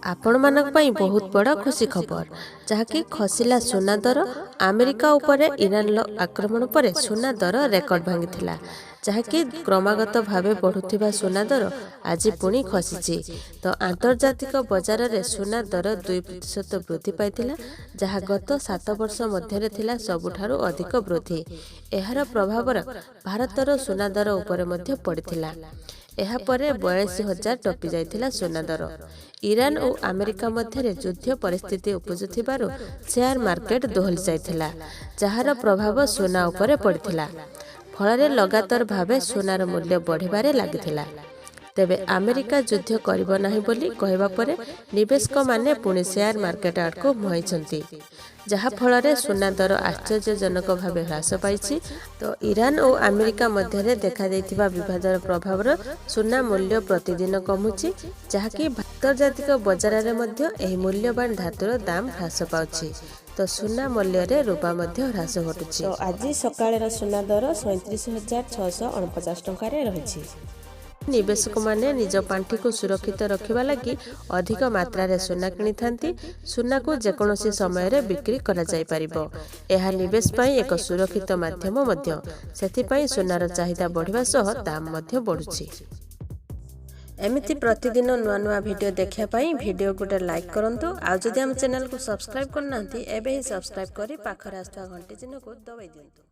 आपण मानक पई बहुत बड़ा खुशी खबर जहाँकि खसिला सुना दर अमेरिका उपरे ईरान आक्रमण पर सुना दर रेकर्ड भांगी जहाँकि क्रमागत भावे बढ़ुथिबा सुना दर आज पुणी खसी तो आंतर्जातिक बजार रे सुना दर 2% वृद्धि पाइथिला जहाँ गत 7 वर्ष मध्य थिला सबुठारु अधिक वृद्धि। एहार प्रभाव भारतर सुना दर उपरे मध्य पड़िथिला। एहा परे 42,000 टपी जाइथिला सुना दर। ईरान और अमेरिका मध्य युद्ध परिस्थिति उपजुथिबारु शेयर मार्केट दोहली जाइथिला जहार प्रभाव सुना उपरे पड़िथिला। फଳରେ लगातार भावे सुनार मूल्य बढ़िबारे लागिथिला। तेबे अमेरिका युद्ध करिबो नाही बोली कहबा परे निवेशक माने पुणी शेयर मार्केट आड़को मुहाइछंती जहा फଳରେ सुना दर आश्चर्यजनक भावे ह्रास पाइछि। तो ईरान और अमेरिका मध्य देखा देथिबा विवादर प्रभाव सुना मूल्य प्रतिदिन कमुछि जहाँकि आंतर्जातिक बजार रे मध्य एही मूल्यवान धातुर दाम ह्रास पाउछि। तो सुना मूल्य रे रूपा मध्य ह्रास घटुछि। तो आज सकाळेर सुना दर 37,649 टंका रे रहिछि। निवेशक माने निज पांठी को सुरक्षित रखिबा लागि अधिक मात्रा रे सुना किनि थांती। सुना को जेकोनोसी समय रे बिक्री करा जाय परिबो। एहा निवेश पई एक सुरक्षित माध्यम मध्य सेति पई सुनार चाहिदा बढ़िबा सह दाम मध्य बढ़ुछि। एमिति प्रतिदिन नुआ नुआ वीडियो देखिया पई वीडियो गोटे लाइक करंतु। आ जदि हम चैनल को सब्सक्राइब करनांती एबे ही सब्सक्राइब करी पाखरे आस्था घंटी चिन्ह को दबाई दियंतु।